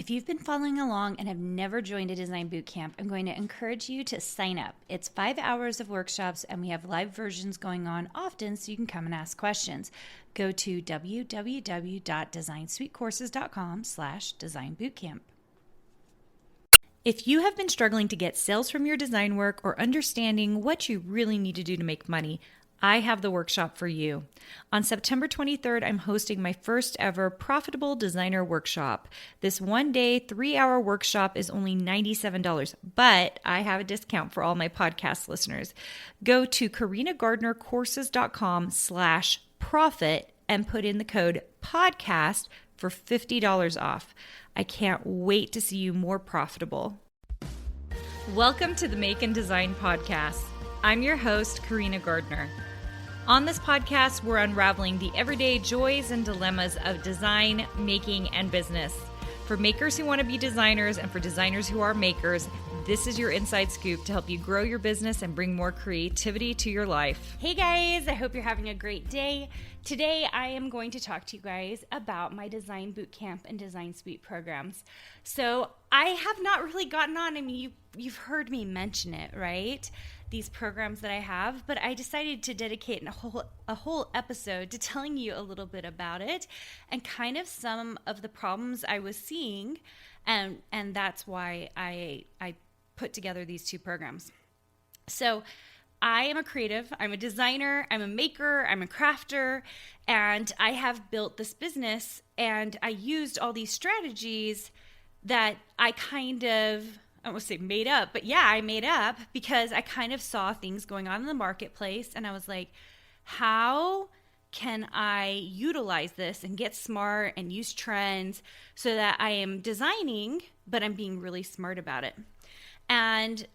If you've been following along and have never joined a design bootcamp, I'm going to encourage you to sign up. It's 5 hours of workshops, and we have live versions going on often, so you can come and ask questions. Go to www.designsweetcourses.com/designbootcamp. If you have been struggling to get sales from your design work or understanding what you really need to do to make money, I have the workshop for you. On September 23rd, I'm hosting my first ever Profitable Designer Workshop. This 1-day, 3-hour workshop is only $97, but I have a discount for all my podcast listeners. Go to carinagardnercourses.com/profit and put in the code podcast for $50 off. I can't wait to see you more profitable. Welcome to the Make and Design Podcast. I'm your host, Carina Gardner. On this podcast, we're unraveling the everyday joys and dilemmas of design, making, and business. For makers who want to be designers and for designers who are makers, this is your inside scoop to help you grow your business and bring more creativity to your life. Hey guys, I hope you're having a great day. Today, I am going to talk to you guys about my Design Bootcamp and Design Suite programs. So I have not really gotten on. I mean, you've heard me mention it, right? These programs that I have, but I decided to dedicate a whole episode to telling you a little bit about it and kind of some of the problems I was seeing, and that's why I put together these two programs. So I am a creative, I'm a designer, I'm a maker, I'm a crafter, and I have built this business, and I used all these strategies that I don't want to say made up, but yeah, I made up because I kind of saw things going on in the marketplace, and I was like, how can I utilize this and get smart and use trends so that I am designing, but I'm being really smart about it? And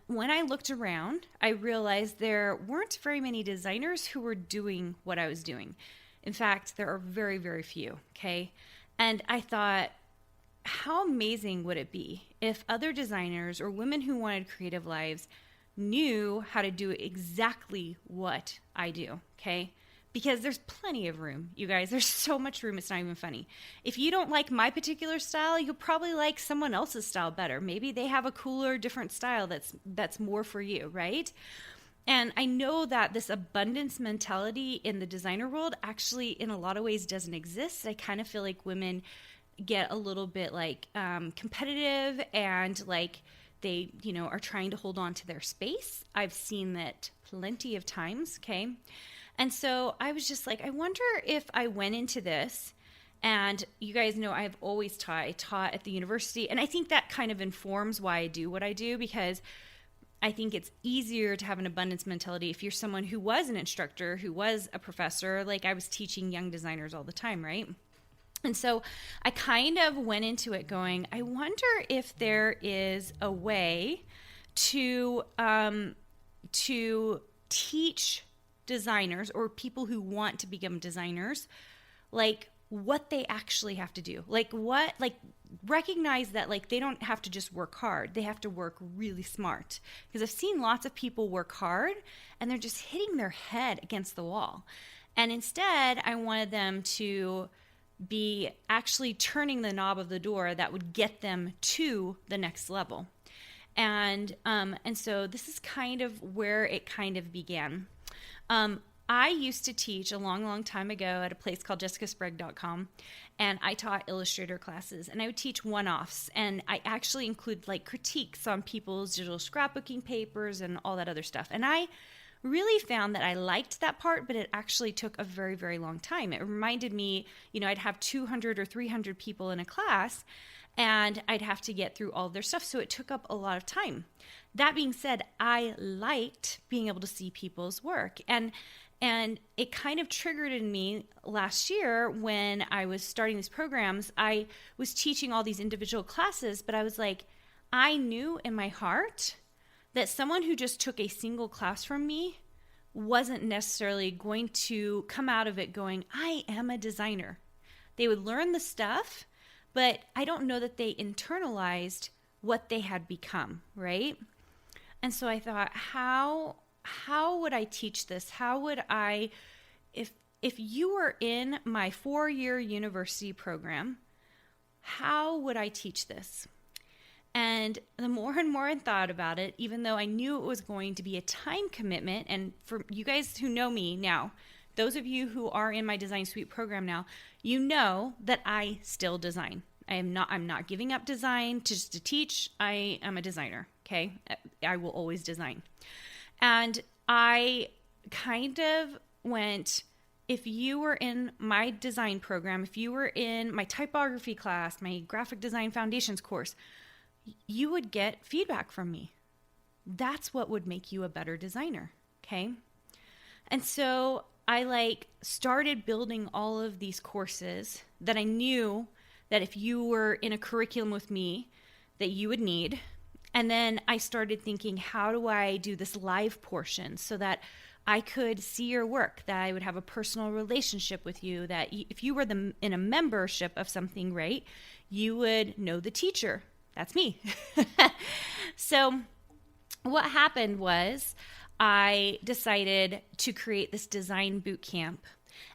when I looked around, I realized there weren't very many designers who were doing what I was doing. In fact, there are very, very few, okay? And I thought, how amazing would it be if other designers or women who wanted creative lives knew how to do exactly what I do, okay? Because there's plenty of room, you guys. There's so much room, it's not even funny. If you don't like my particular style, you'll probably like someone else's style better. Maybe they have a cooler, different style that's more for you, right? And I know that this abundance mentality in the designer world actually in a lot of ways doesn't exist. I kind of feel like women get a little bit like competitive and like they, are trying to hold on to their space. I've seen that plenty of times, okay? And so I was just like, I wonder if I went into this, and you guys know I've always taught. I taught at the university, and I think that kind of informs why I do what I do, because I think it's easier to have an abundance mentality if you're someone who was an instructor, who was a professor. Like I was teaching young designers all the time, right? And so I kind of went into it going, I wonder if there is a way to teach designers or people who want to become designers, like what they actually have to do. Recognize that they don't have to just work hard. They have to work really smart. Because I've seen lots of people work hard and they're just hitting their head against the wall. And instead, I wanted them to be actually turning the knob of the door that would get them to the next level. And so this is kind of where it kind of began. I used to teach a long, long time ago at a place called jessicasprague.com, and I taught Illustrator classes, and I would teach one-offs, and I actually include critiques on people's digital scrapbooking papers and all that other stuff. And I really found that I liked that part, but it actually took a very, very long time. It reminded me, I'd have 200 or 300 people in a class, and I'd have to get through all of their stuff, so it took up a lot of time. That being said, I liked being able to see people's work, and it kind of triggered in me last year when I was starting these programs. I was teaching all these individual classes, but I was like, I knew in my heart that someone who just took a single class from me wasn't necessarily going to come out of it going, I am a designer. They would learn the stuff, but I don't know that they internalized what they had become, right? And so I thought, how would I teach this? How would I, if you were in my 4-year university program, how would I teach this? And the more and more I thought about it, even though I knew it was going to be a time commitment, and for you guys who know me now, those of you who are in my Design Suite program now, you know that I still design. I'm not giving up design just to teach. I am a designer, okay? I will always design. And I kind of went, if you were in my design program, if you were in my typography class, my graphic design foundations course, you would get feedback from me. That's what would make you a better designer, okay? And so I started building all of these courses that I knew that if you were in a curriculum with me that you would need. And then I started thinking, how do I do this live portion so that I could see your work, that I would have a personal relationship with you, that if you were in a membership of something, right, you would know the teacher. That's me. So what happened was I decided to create this design bootcamp,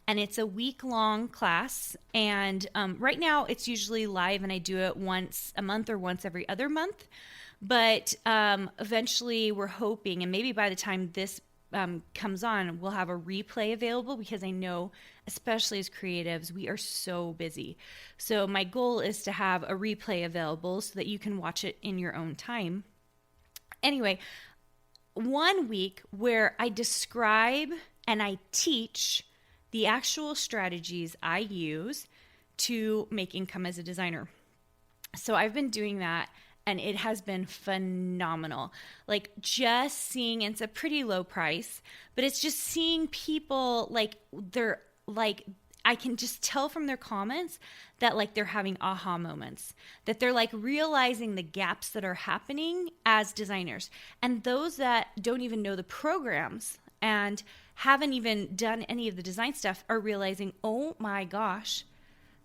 and it's a week-long class. And right now it's usually live, and I do it once a month or once every other month. But eventually we're hoping, and maybe by the time this comes on, we'll have a replay available, because I know, especially as creatives, we are so busy. So my goal is to have a replay available so that you can watch it in your own time. Anyway, 1 week where I describe and I teach the actual strategies I use to make income as a designer. So I've been doing that, and it has been phenomenal. Like, just seeing, and it's a pretty low price, but it's just seeing people, I can just tell from their comments that they're having aha moments, that they're realizing the gaps that are happening as designers. And those that don't even know the programs and haven't even done any of the design stuff are realizing, oh my gosh,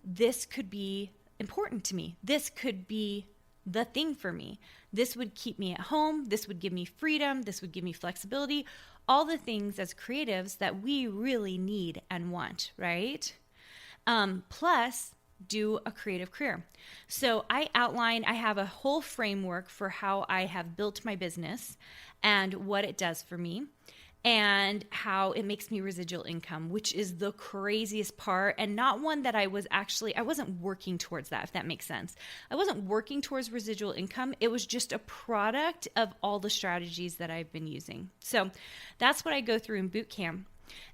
this could be important to me. This could be the thing for me. This would keep me at home. This would give me freedom. This would give me flexibility. All the things as creatives that we really need and want, right? Plus, do a creative career. So I have a whole framework for how I have built my business and what it does for me, and how it makes me residual income, which is the craziest part, and not one that I wasn't working towards that, if that makes sense. I wasn't working towards residual income. It was just a product of all the strategies that I've been using. So that's what I go through in Bootcamp.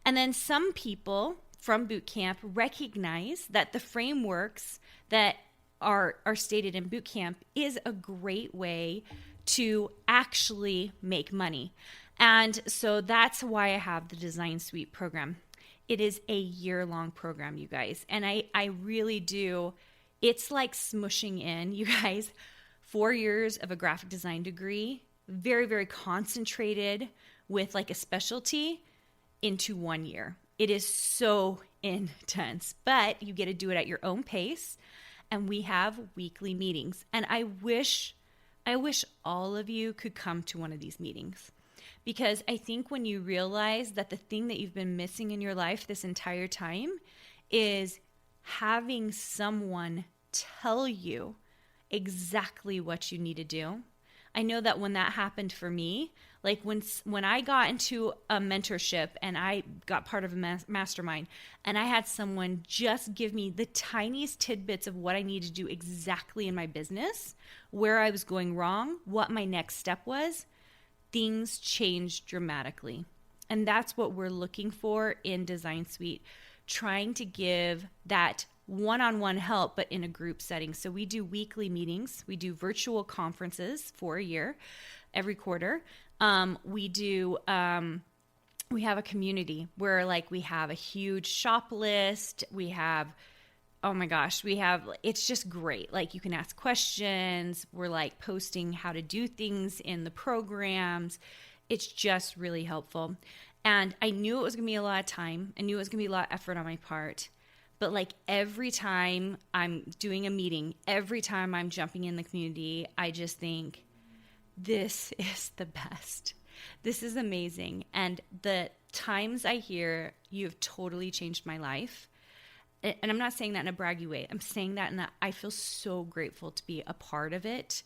And then some people from Bootcamp recognize that the frameworks that are stated in Bootcamp is a great way to actually make money. And so that's why I have the Design Suite program. It is a year-long program, you guys. And I really do. It's like smushing in, you guys, 4 years of a graphic design degree, very, very concentrated with a specialty, into 1 year. It is so intense, but you get to do it at your own pace. And we have weekly meetings. And I wish all of you could come to one of these meetings. Because I think when you realize that the thing that you've been missing in your life this entire time is having someone tell you exactly what you need to do. I know that when that happened for me, when I got into a mentorship and I got part of a mastermind, and I had someone just give me the tiniest tidbits of what I need to do exactly in my business, where I was going wrong, what my next step was, things changed dramatically. And that's what we're looking for in Design Suite, trying to give that one-on-one help, but in a group setting. So we do weekly meetings. We do virtual conferences for a year, every quarter. We have a community where we have a huge shop list. We have, oh my gosh, it's just great. You can ask questions. We're posting how to do things in the programs. It's just really helpful. And I knew it was going to be a lot of time. I knew it was going to be a lot of effort on my part. But every time I'm doing a meeting, every time I'm jumping in the community, I just think, this is the best. This is amazing. And the times I hear, you've totally changed my life, and I'm not saying that in a braggy way. I'm saying that in that I feel so grateful to be a part of it.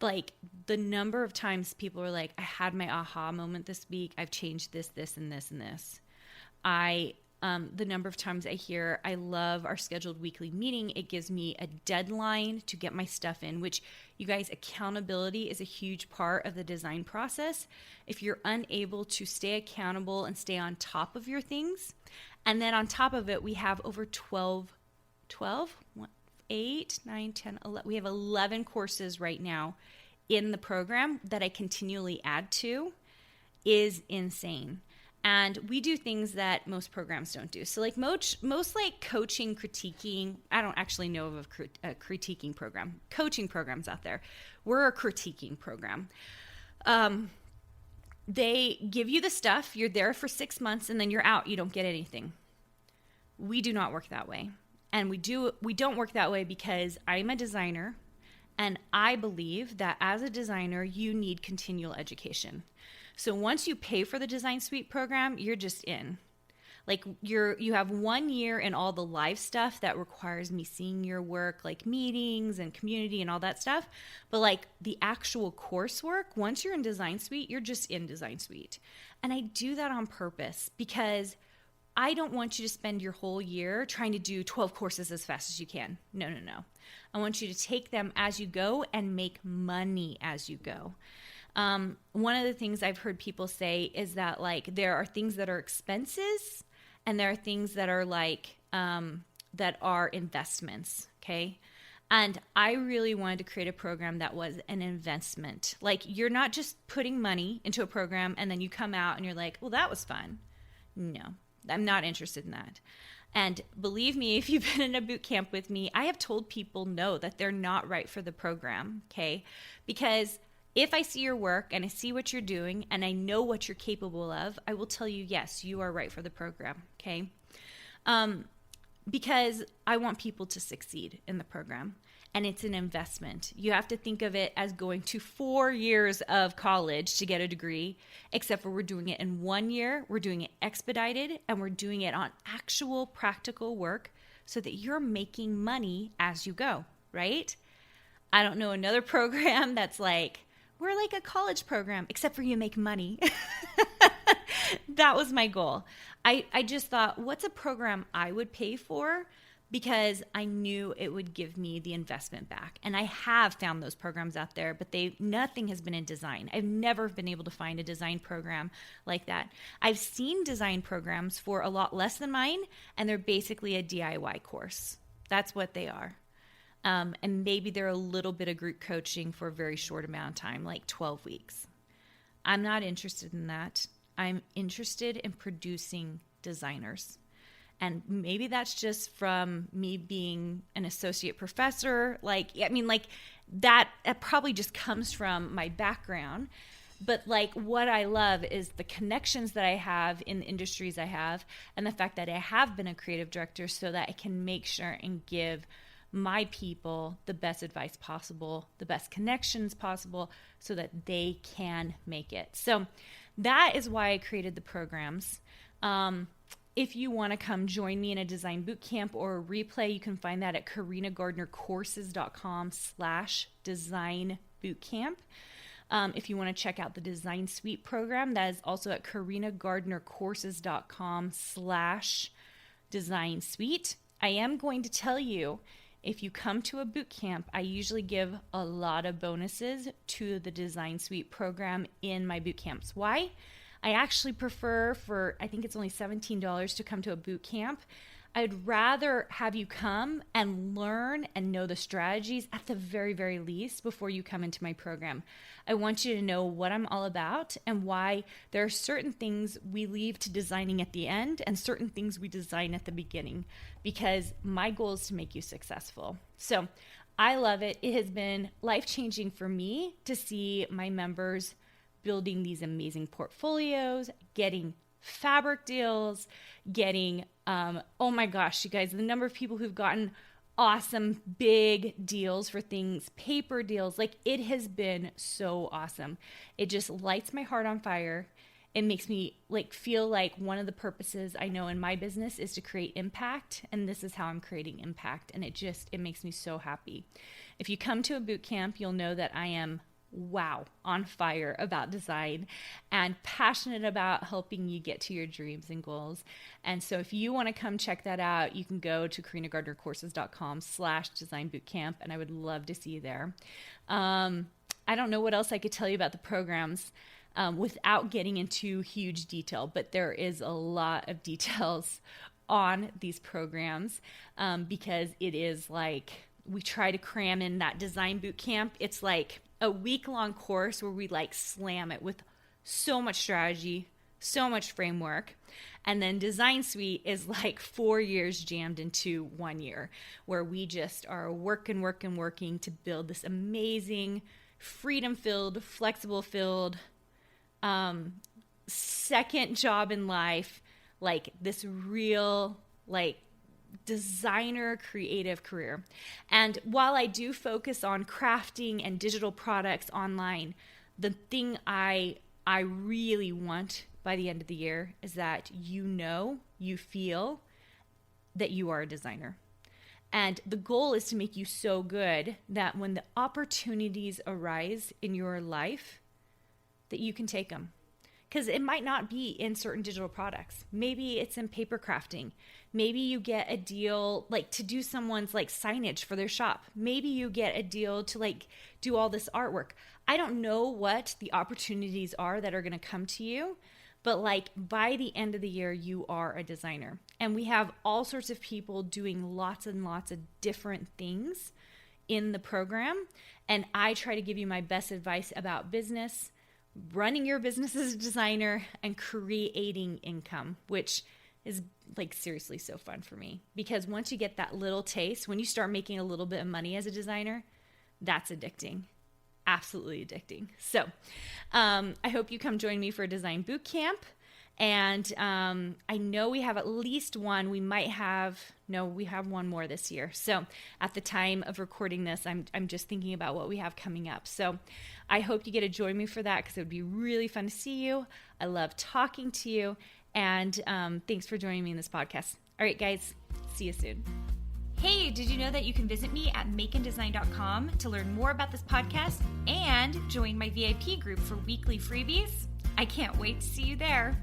Like the number of times people are like, I had my aha moment this week. I've changed this, this, and this, and this. The number of times I hear, I love our scheduled weekly meeting. It gives me a deadline to get my stuff in, which you guys, accountability is a huge part of the design process. If you're unable to stay accountable and stay on top of your things, and then on top of it, we have over 8, 9, 10, 11. We have 11 courses right now in the program that I continually add to, is insane. And we do things that most programs don't do. So like most like coaching, critiquing, I don't actually know of a critiquing program. Coaching programs out there. We're a critiquing program. They give you the stuff, you're there for 6 months, and then you're out. You don't get anything. We do not work that way. And we don't work that way because I'm a designer, and I believe that as a designer, you need continual education. So once you pay for the Design Suite program, you're just in. Like you have 1 year in all the live stuff that requires me seeing your work, like meetings and community and all that stuff. But like the actual coursework, once you're in Design Suite, you're just in Design Suite. And I do that on purpose because I don't want you to spend your whole year trying to do 12 courses as fast as you can. No. I want you to take them as you go and make money as you go. One of the things I've heard people say is that like there are things that are expenses and there are things that are like that are investments, okay? And I really wanted to create a program that was an investment. Like you're not just putting money into a program and then you come out and you're like, well, that was fun. No, I'm not interested in that. And believe me, if you've been in a boot camp with me, I have told people no, that they're not right for the program, okay? Because if I see your work and I see what you're doing and I know what you're capable of, I will tell you, yes, you are right for the program, okay? Because I want people to succeed in the program, and it's an investment. You have to think of it as going to 4 years of college to get a degree, except for we're doing it in 1 year, we're doing it expedited, and we're doing it on actual practical work so that you're making money as you go, right? I don't know another program that's like, we're like a college program, except for you make money. That was my goal. I just thought, what's a program I would pay for? Because I knew it would give me the investment back. And I have found those programs out there, but nothing has been in design. I've never been able to find a design program like that. I've seen design programs for a lot less than mine, and they're basically a DIY course. That's what they are. And maybe they're a little bit of group coaching for a very short amount of time, like 12 weeks. I'm not interested in that. I'm interested in producing designers. And maybe that's just from me being an associate professor. That probably just comes from my background. But like what I love is the connections that I have in the industries I have, and the fact that I have been a creative director so that I can make sure and give my people the best advice possible, the best connections possible, so that they can make it. So that is why I created the programs. If you want to come join me in a design bootcamp or a replay, you can find that at carinagardnercourses.com/design bootcamp. If you want to check out the Design Suite program, that is also at carinagardnercourses.com/design suite. I am going to tell you, if you come to a boot camp, I usually give a lot of bonuses to the Design Suite program in my boot camps. Why? I actually prefer I think it's only $17 to come to a boot camp. I'd rather have you come and learn and know the strategies at the very, very least before you come into my program. I want you to know what I'm all about and why there are certain things we leave to designing at the end and certain things we design at the beginning, because my goal is to make you successful. So I love it. It has been life-changing for me to see my members building these amazing portfolios, getting fabric deals, getting, oh my gosh, you guys, the number of people who've gotten awesome big deals for things, paper deals, like it has been so awesome. It just lights my heart on fire. it makes me like feel like one of the purposes I know in my business is to create impact, and this is how I'm creating impact, and it makes me so happy. If you come to a boot camp, you'll know that I am on fire about design and passionate about helping you get to your dreams and goals. And so if you want to come check that out, you can go to carinagardnercourses.com/designbootcamp, and I would love to see you there. I don't know what else I could tell you about the programs without getting into huge detail, but there is a lot of details on these programs because it is like we try to cram in that design boot camp. It's like a week-long course where we like slam it with so much strategy, so much framework. And then Design Suite is like 4 years jammed into 1 year, where we just are working to build this amazing, freedom-filled, flexible-filled, second job in life, like this real, like, designer creative career. And while I do focus on crafting and digital products online, the thing I really want by the end of the year is that you feel that you are a designer. And the goal is to make you so good that when the opportunities arise in your life, that you can take them. Because it might not be in certain digital products. Maybe it's in paper crafting. Maybe you get a deal like to do someone's like signage for their shop. Maybe you get a deal to like do all this artwork. I don't know what the opportunities are that are going to come to you, but like by the end of the year, you are a designer. And we have all sorts of people doing lots and lots of different things in the program. And I try to give you my best advice about business, running your business as a designer, and creating income, which is like seriously so fun for me. Because once you get that little taste, when you start making a little bit of money as a designer, that's addicting. Absolutely addicting. So I hope you come join me for a design boot camp. And I know we have at least one. We have one more this year. So at the time of recording this, I'm just thinking about what we have coming up. So I hope you get to join me for that because it would be really fun to see you. I love talking to you. And thanks for joining me in this podcast. All right, guys, see you soon. Hey, did you know that you can visit me at makeanddesign.com to learn more about this podcast and join my VIP group for weekly freebies? I can't wait to see you there.